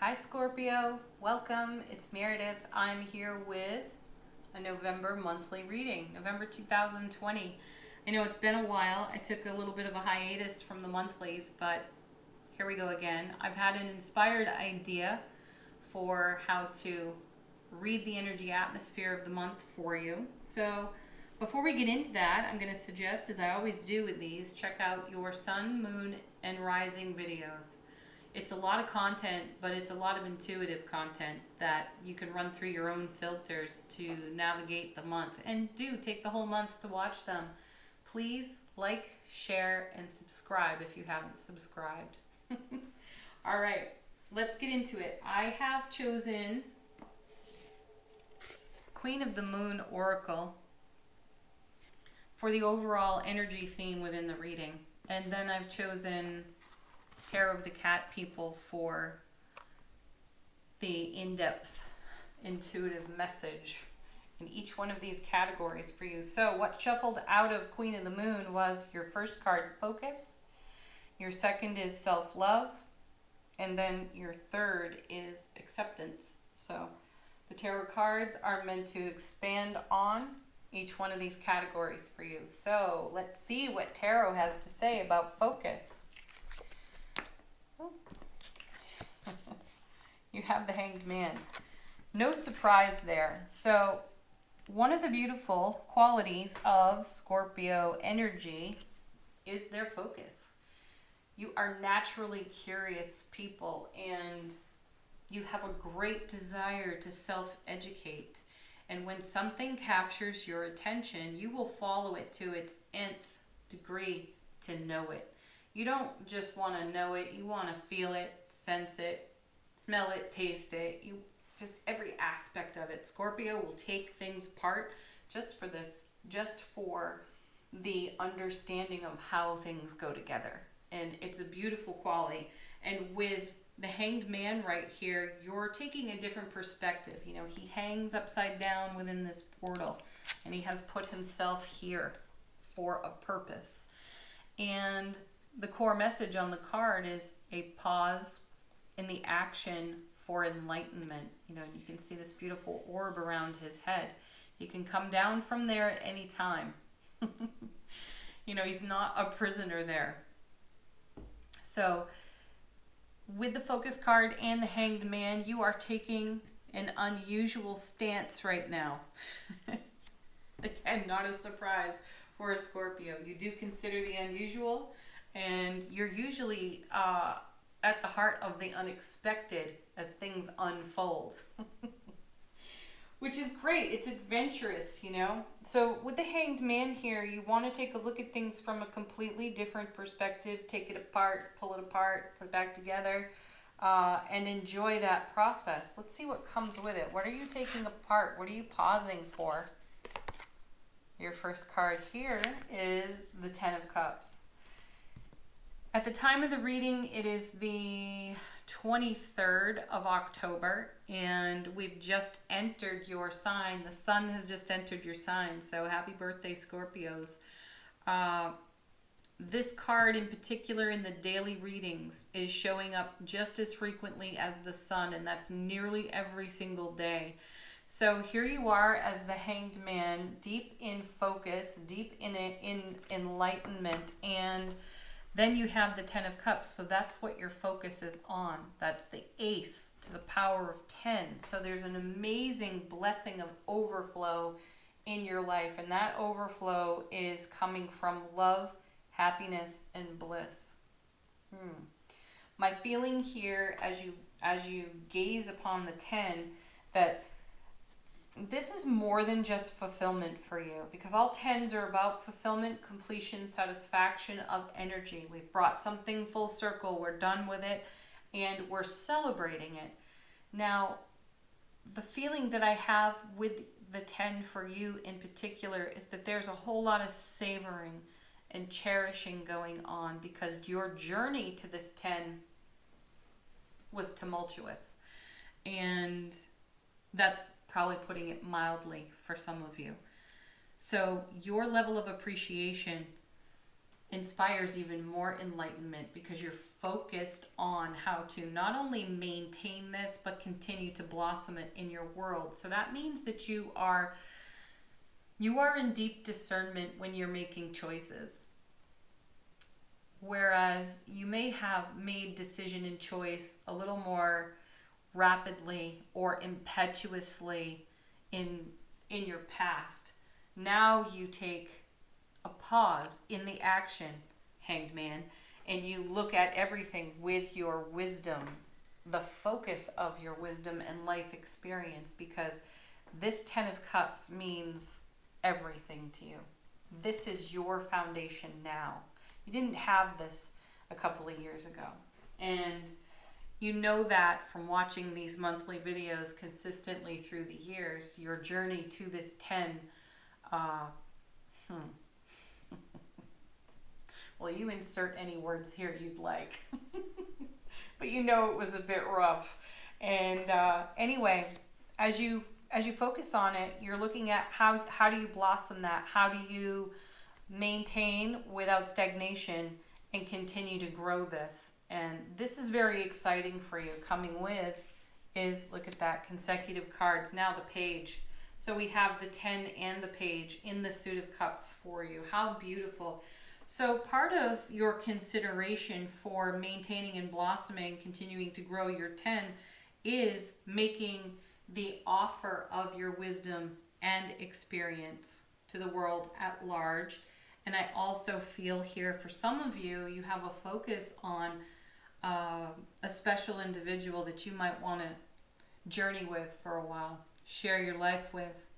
Hi Scorpio, welcome. It's Meredith. I'm here with a November monthly reading, November 2020. I know it's been a while. I took a little bit of a hiatus from the monthlies, but here we go again. I've had an inspired idea for how to read the energy atmosphere of the month for you. So before we get into that, I'm going to suggest, as I always do with these, check out your sun, moon, and rising videos. It's a lot of content, but it's a lot of intuitive content that you can run through your own filters to navigate the month. And do take the whole month to watch them. Please like, share, and subscribe if you haven't subscribed. All right, let's get into it. I have chosen Queen of the Moon Oracle for the overall energy theme within the reading. And then I've chosen Tarot of the Cat People for the in-depth intuitive message in each one of these categories for you. So what shuffled out of Queen of the Moon was your first card, Focus. Your second is Self-Love. And then your third is Acceptance. So the tarot cards are meant to expand on each one of these categories for you. So let's see what tarot has to say about focus. You have the Hanged Man. No surprise there. So one of the beautiful qualities of Scorpio energy is their focus. You are naturally curious people, and you have a great desire to self-educate. And when something captures your attention, you will follow it to its nth degree to know it. You don't just want to know it, you want to feel it, sense it, smell it, taste it. You just every aspect of it. Scorpio will take things apart just for the understanding of how things go together. And it's a beautiful quality. And with the Hanged Man right here, you're taking a different perspective. You know, he hangs upside down within this portal, and he has put himself here for a purpose. And the core message on the card is a pause in the action for enlightenment. You know, you can see this beautiful orb around his head. He can come down from there at any time. You know, he's not a prisoner there. So with the focus card and the Hanged Man, you are taking an unusual stance right now. Again, not a surprise for a Scorpio. You do consider the unusual, and you're usually at the heart of the unexpected as things unfold. Which is great. It's adventurous, you know. So with the Hanged Man here, you want to take a look at things from a completely different perspective. Take it apart, pull it apart, put it back together, and enjoy that process. Let's see what comes with it. What are you taking apart? What are you pausing for? Your first card here is the Ten of Cups. At the time of the reading, it is the 23rd of October, and we've just entered your sign. The sun has just entered your sign, so happy birthday, Scorpios. This card in particular in the daily readings is showing up just as frequently as the sun, and that's nearly every single day. So here you are as the Hanged Man, deep in focus, deep in enlightenment, and then you have the Ten of Cups, so that's what your focus is on. That's the ace to the power of 10. So there's an amazing blessing of overflow in your life, and that overflow is coming from love, happiness, and bliss. My feeling here as you gaze upon the 10, that this is more than just fulfillment for you, because all 10s are about fulfillment, completion, satisfaction of energy. We've brought something full circle. We're done with it, and we're celebrating it. Now, the feeling that I have with the 10 for you in particular is that there's a whole lot of savoring and cherishing going on, because your journey to this 10 was tumultuous. And that's probably putting it mildly for some of you. So your level of appreciation inspires even more enlightenment because you're focused on how to not only maintain this but continue to blossom it in your world. So that means that you are in deep discernment when you're making choices. Whereas you may have made decision and choice a little more rapidly or impetuously in your past. Now you take a pause in the action, Hanged Man, and you look at everything with your wisdom, the focus of your wisdom and life experience, because this 10 of Cups means everything to you. This is your foundation now. You didn't have this a couple of years ago. And you know that from watching these monthly videos consistently through the years, your journey to this 10, well, you insert any words here you'd like. But you know it was a bit rough. And anyway, as you focus on it, you're looking at how do you blossom that? How do you maintain without stagnation and continue to grow this? And this is very exciting for you. Coming with is, look at that, consecutive cards. Now the page. So we have the 10 and the page in the suit of cups for you. How beautiful. So part of your consideration for maintaining and blossoming, continuing to grow your 10, is making the offer of your wisdom and experience to the world at large. And I also feel here for some of you, you have a focus on a special individual that you might want to journey with for a while, share your life with,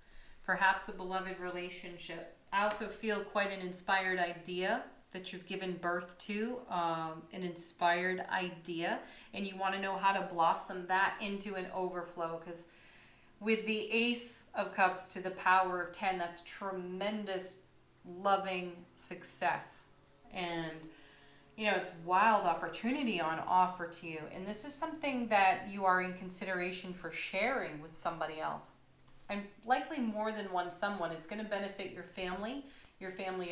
perhaps a beloved relationship. I also feel quite an inspired idea that you've given birth to, an inspired idea, and you want to know how to blossom that into an overflow, because with the Ace of Cups to the power of 10, that's tremendous loving success. And you know, it's wild opportunity on offer to you. And this is something that you are in consideration for sharing with somebody else. And likely more than one someone. It's going to benefit your family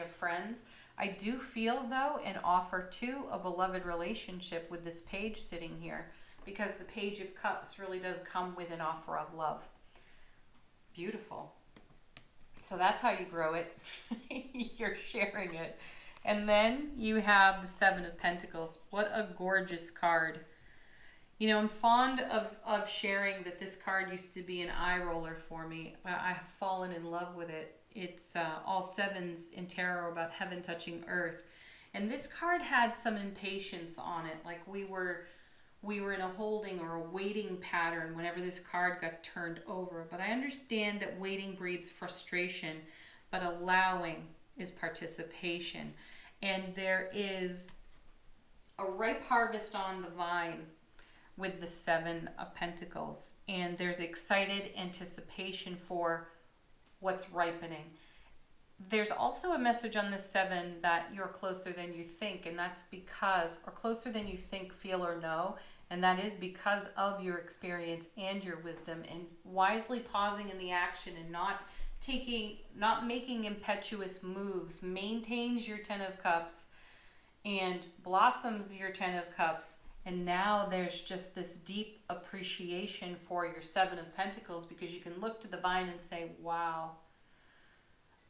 of friends. I do feel, though, an offer to a beloved relationship with this page sitting here, because the Page of Cups really does come with an offer of love. Beautiful. So that's how you grow it. You're sharing it. And then you have the Seven of Pentacles. What a gorgeous card. You know, I'm fond of sharing that this card used to be an eye roller for me. I have fallen in love with it. It's all sevens in tarot about heaven touching earth. And this card had some impatience on it. Like we were in a holding or a waiting pattern whenever this card got turned over. But I understand that waiting breeds frustration, but allowing is participation. And there is a ripe harvest on the vine with the Seven of Pentacles. And there's excited anticipation for what's ripening. There's also a message on the 7 that you're closer than you think. And that's because, or closer than you think, feel, or know. And that is because of your experience and your wisdom, and wisely pausing in the action and not making impetuous moves, maintains your 10 of Cups and blossoms your 10 of Cups. And now there's just this deep appreciation for your 7 of Pentacles, because you can look to the vine and say, wow,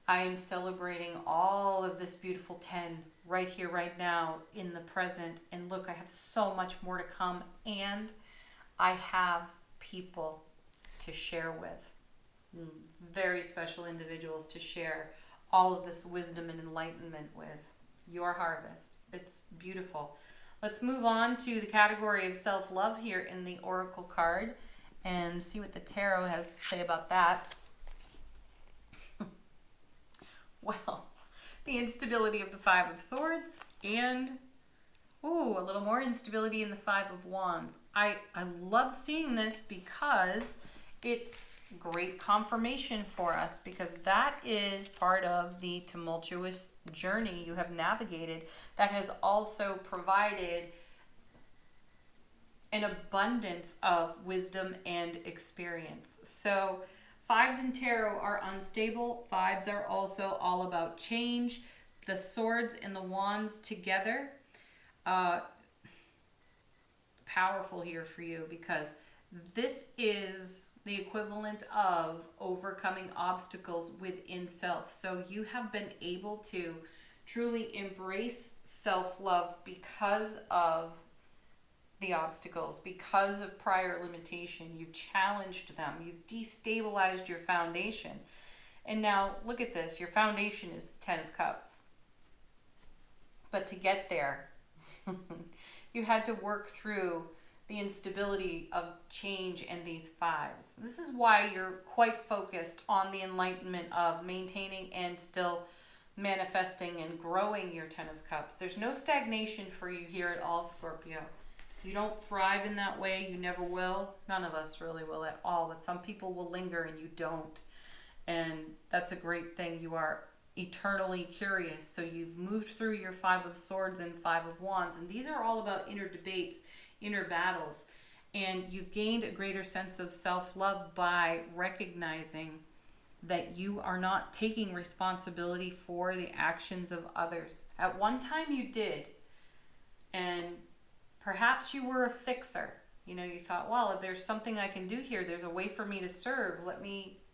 I am celebrating all of this beautiful 10 right here, right now, in the present. And look, I have so much more to come, and I have people to share with. Very special individuals to share all of this wisdom and enlightenment with. Your harvest. It's beautiful. Let's move on to the category of self-love here in the Oracle card and see what the tarot has to say about that. Well, the instability of the Five of Swords and, ooh, a little more instability in the Five of Wands. I love seeing this because it's great confirmation for us, because that is part of the tumultuous journey you have navigated that has also provided an abundance of wisdom and experience. So fives in tarot are unstable. Fives are also all about change, the swords and the wands together, powerful here for you, because this is the equivalent of overcoming obstacles within self. So you have been able to truly embrace self-love because of the obstacles, because of prior limitation. You've challenged them. You've destabilized your foundation. And now look at this. Your foundation is the 10 of Cups. But to get there, you had to work through the instability of change and these fives. This is why you're quite focused on the enlightenment of maintaining and still manifesting and growing your 10 of Cups. There's no stagnation for you here at all, Scorpio. You don't thrive in that way. You never will. None of us really will at all. But some people will linger and you don't. And that's a great thing. You are eternally curious. So you've moved through your 5 of Swords and 5 of Wands. And these are all about inner debates, inner battles. And you've gained a greater sense of self-love by recognizing that you are not taking responsibility for the actions of others. At one time you did. And perhaps you were a fixer. You know, you thought, well, if there's something I can do here, there's a way for me to serve.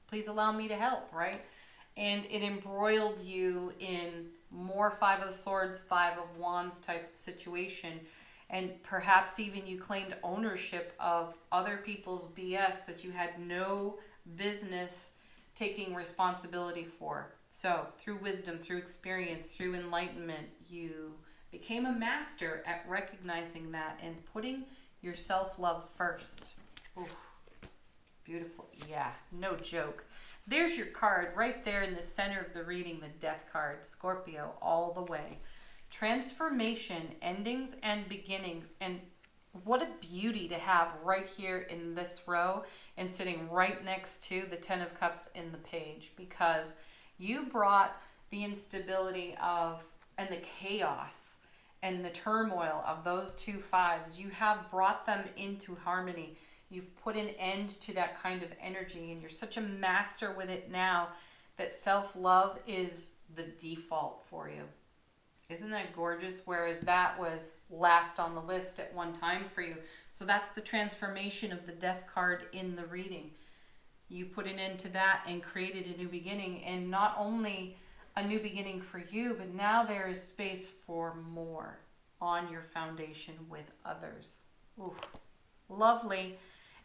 Please allow me to help, right? And it embroiled you in more 5 of Swords, 5 of Wands type of situation. And perhaps even you claimed ownership of other people's BS that you had no business taking responsibility for. So through wisdom, through experience, through enlightenment, you became a master at recognizing that and putting your self-love first. Oof, beautiful. Yeah, no joke. There's your card right there in the center of the reading, the Death card, Scorpio, all the way. Transformation, endings and beginnings. And what a beauty to have right here in this row and sitting right next to the 10 of Cups in the page, because you brought the instability of and the chaos and the turmoil of those 2 5s. You have brought them into harmony. You've put an end to that kind of energy, and you're such a master with it now that self-love is the default for you. Isn't that gorgeous? Whereas that was last on the list at one time for you. So that's the transformation of the Death card in the reading. You put an end to that and created a new beginning. And not only a new beginning for you, but now there is space for more on your foundation with others. Oof, lovely.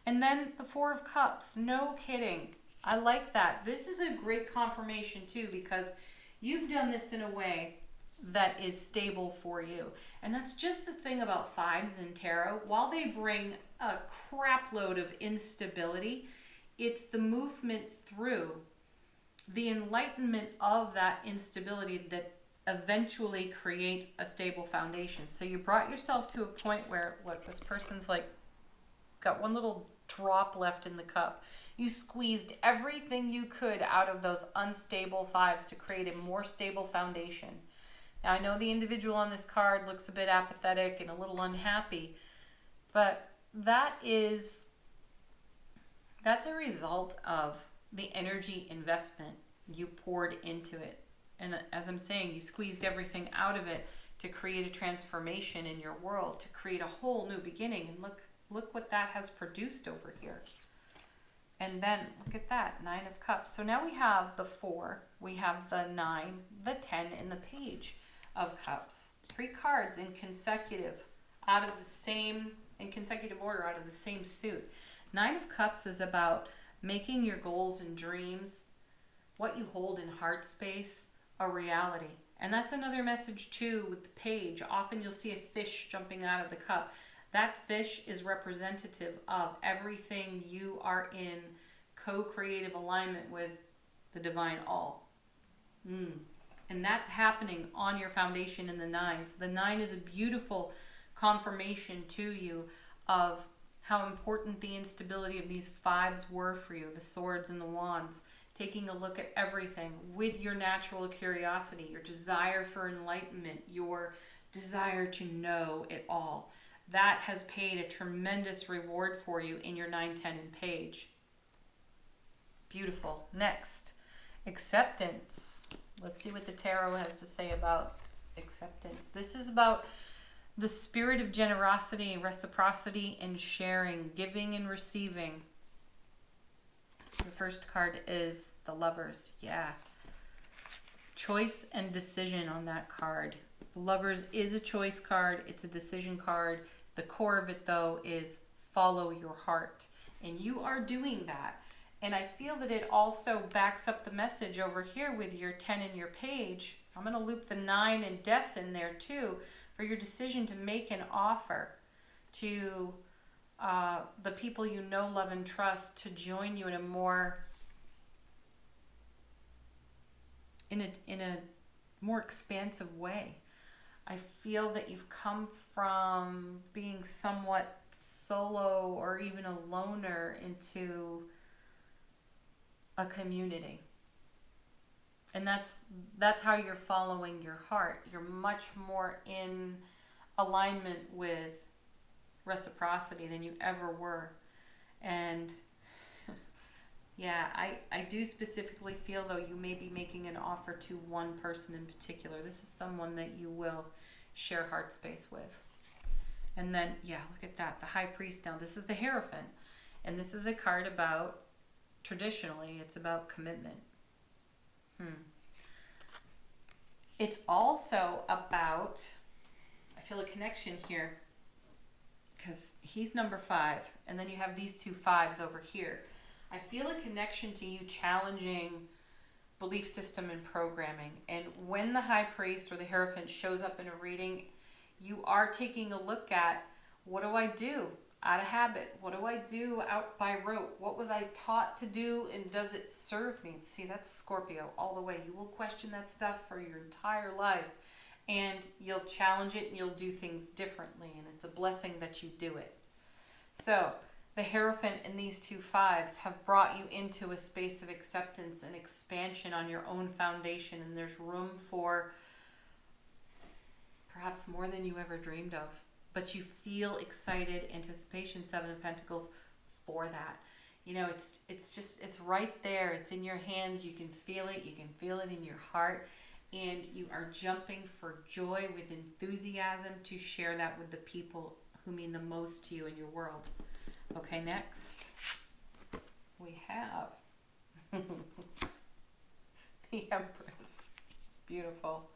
And then the 4 of Cups. No kidding. I like that. This is a great confirmation too, because you've done this in a way that is stable for you. And that's just the thing about 5s in tarot. While they bring a crap load of instability, it's the movement through the enlightenment of that instability that eventually creates a stable foundation. So you brought yourself to a point where, look, this person's like got one little drop left in the cup. You squeezed everything you could out of those unstable 5s to create a more stable foundation. Now, I know the individual on this card looks a bit apathetic and a little unhappy, but that's a result of the energy investment you poured into it. And as I'm saying, you squeezed everything out of it to create a transformation in your world, to create a whole new beginning. And look what that has produced over here. And then look at that, 9 of Cups. So now we have the 4, we have the 9, the 10, and the Page of Cups. 3 cards in consecutive order out of the same suit. 9 of Cups is about making your goals and dreams, what you hold in heart space, a reality. And that's another message too with the Page. Often you'll see a fish jumping out of the cup. That fish is representative of everything you are in co-creative alignment with the divine all. And that's happening on your foundation in the 9. So the 9 is a beautiful confirmation to you of how important the instability of these 5s were for you, the Swords and the Wands. Taking a look at everything with your natural curiosity, your desire for enlightenment, your desire to know it all. That has paid a tremendous reward for you in your 9, 10, and Page. Beautiful. Next, acceptance. Let's see what the tarot has to say about acceptance. This is about the spirit of generosity, reciprocity, and sharing, giving and receiving. The first card is the Lovers. Yeah. Choice and decision on that card. The Lovers is a choice card. It's a decision card. The core of it, though, is follow your heart. And you are doing that. And I feel that it also backs up the message over here with your 10 in your page. I'm going to loop the 9 and death in there too for your decision to make an offer to the people you know, love, and trust to join you in a more in a more expansive way. I feel that you've come from being somewhat solo or even a loner into a community. And that's how you're following your heart. You're much more in alignment with reciprocity than you ever were. And yeah, I do specifically feel, though, you may be making an offer to one person in particular. This is someone that you will share heart space with. And then, yeah, look at that, the High Priest now. This is the Hierophant. And this is a card about, traditionally, it's about commitment. It's also about, I feel a connection here, because he's number 5, and then you have these two 5s over here. I feel a connection to you challenging belief system and programming. And when the High Priest or the Hierophant shows up in a reading, you are taking a look at, what do I do out of habit? What do I do out by rote? What was I taught to do, and does it serve me? See, that's Scorpio all the way. You will question that stuff for your entire life, and you'll challenge it, and you'll do things differently, and it's a blessing that you do it. So the Hierophant and these two 5s have brought you into a space of acceptance and expansion on your own foundation, and there's room for perhaps more than you ever dreamed of. But you feel excited, anticipation, 7 of Pentacles, for that. You know, it's just, it's right there. It's in your hands. You can feel it. You can feel it in your heart. And you are jumping for joy with enthusiasm to share that with the people who mean the most to you in your world. Okay, next we have the Empress. Beautiful.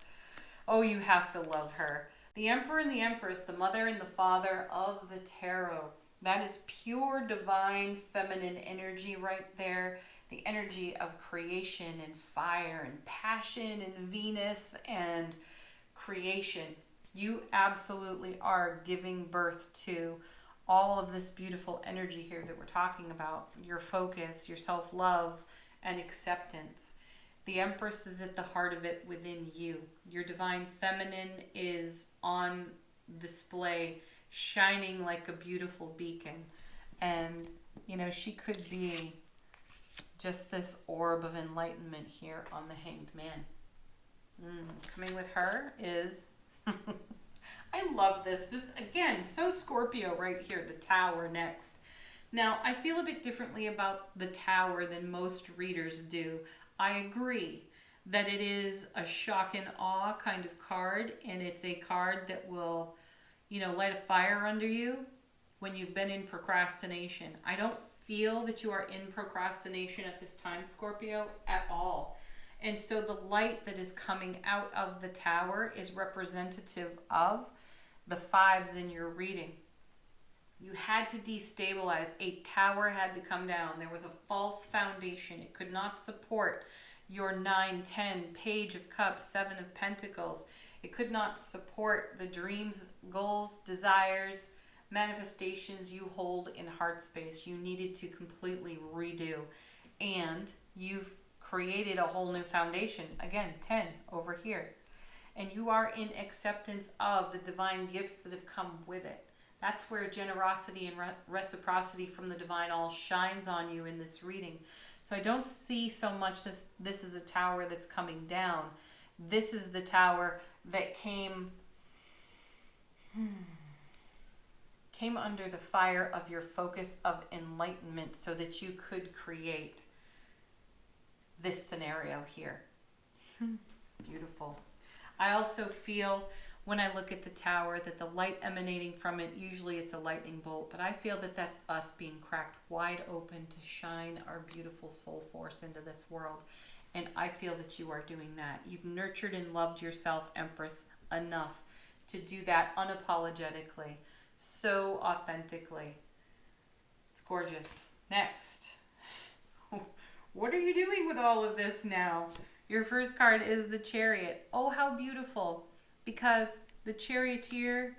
Oh, you have to love her. The Emperor and the Empress, the mother and the father of the tarot. That is pure divine feminine energy right there. The energy of creation and fire and passion and Venus and creation. You absolutely are giving birth to all of this beautiful energy here that we're talking about. Your focus, your self-love, and acceptance. The Empress is at the heart of it within you. Your divine feminine is on display, shining like a beautiful beacon. And, you know, she could be just this orb of enlightenment here on the Hanged Man. Coming with her is... I love this. This, again, so Scorpio right here, the Tower next. Now, I feel a bit differently about the Tower than most readers do. I agree that it is a shock and awe kind of card, and it's a card that will, you know, light a fire under you when you've been in procrastination. I don't feel that you are in procrastination at this time, Scorpio, at all. And so the light that is coming out of the Tower is representative of the 5s in your reading. You had to destabilize. A tower had to come down. There was a false foundation. It could not support your 9, 10, Page of Cups, 7 of Pentacles. It could not support the dreams, goals, desires, manifestations you hold in heart space. You needed to completely redo. And you've created a whole new foundation. Again, 10 over here. And you are in acceptance of the divine gifts that have come with it. That's where generosity and reciprocity from the divine all shines on you in this reading. So I don't see so much that this is a tower that's coming down. This is the tower that came under the fire of your focus of enlightenment so that you could create this scenario here. Beautiful. I also feel when I look at the tower that the light emanating from it, usually it's a lightning bolt, but I feel that that's us being cracked wide open to shine our beautiful soul force into this world. And I feel that you are doing that. You've nurtured and loved yourself, Empress, enough to do that unapologetically, so authentically. It's gorgeous. Next. What are you doing with all of this now? Your first card is the Chariot. Oh, how beautiful. Because the charioteer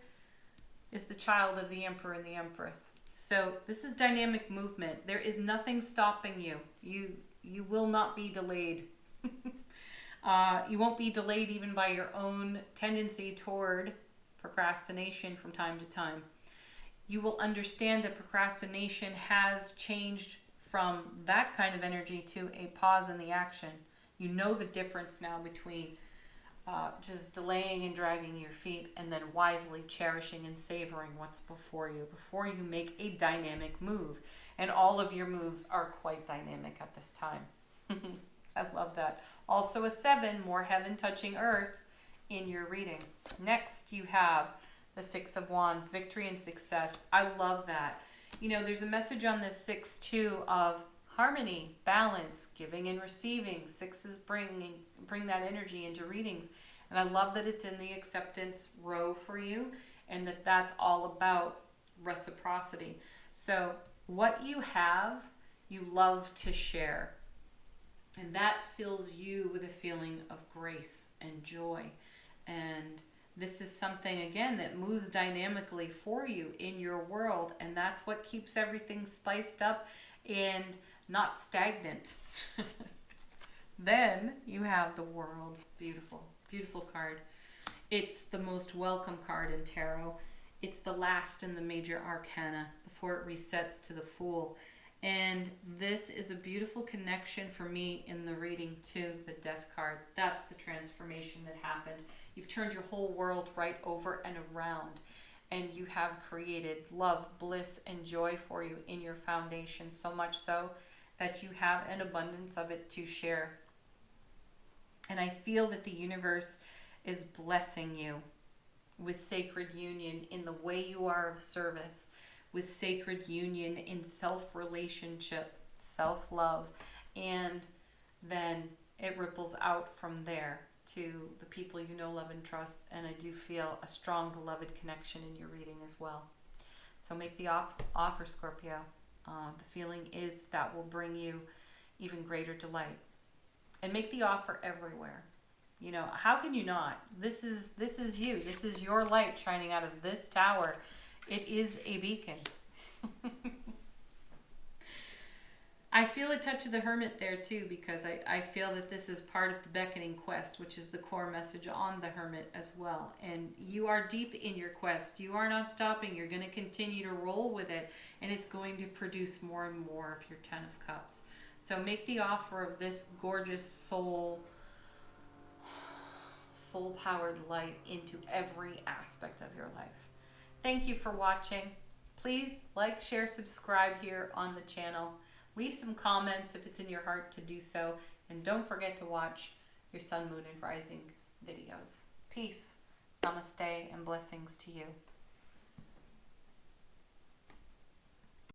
is the child of the Emperor and the Empress. So this is dynamic movement. There is nothing stopping you. You will not be delayed. You won't be delayed even by your own tendency toward procrastination from time to time. You will understand that procrastination has changed from that kind of energy to a pause in the action. You know the difference now between just delaying and dragging your feet and then wisely cherishing and savoring what's before you make a dynamic move. And all of your moves are quite dynamic at this time. I love that. Also a 7, more heaven touching earth in your reading. Next you have the 6 of Wands, victory and success. I love that. You know, there's a message on this 6 too of harmony, balance, giving and receiving. 6s bring that energy into readings. And I love that it's in the acceptance row for you and that that's all about reciprocity. So what you have, you love to share. And that fills you with a feeling of grace and joy. And this is something, again, that moves dynamically for you in your world. And that's what keeps everything spiced up and not stagnant. Then you have the World. Beautiful, beautiful card. It's the most welcome card in tarot. It's the last in the major arcana before it resets to the Fool. And this is a beautiful connection for me in the reading to the Death card. That's the transformation that happened. You've turned your whole world right over and around. And you have created love, bliss, and joy for you in your foundation. So much so that you have an abundance of it to share. And I feel that the universe is blessing you with sacred union in the way you are of service, with sacred union in self-relationship, self-love, and then it ripples out from there to the people you know, love, and trust. And I do feel a strong beloved connection in your reading as well. So make the offer, Scorpio. The feeling is that will bring you even greater delight. And make the offer everywhere. You know, how can you not? This is you. This is your light shining out of this tower. It is a beacon. I feel a touch of the Hermit there too, because I feel that this is part of the beckoning quest, which is the core message on the Hermit as well. And you are deep in your quest. You are not stopping. You're going to continue to roll with it, and it's going to produce more and more of your 10 of Cups. So make the offer of this gorgeous soul-powered light into every aspect of your life. Thank you for watching. Please like, share, subscribe here on the channel. Leave some comments if it's in your heart to do so. And don't forget to watch your Sun, Moon, and Rising videos. Peace, namaste, and blessings to you.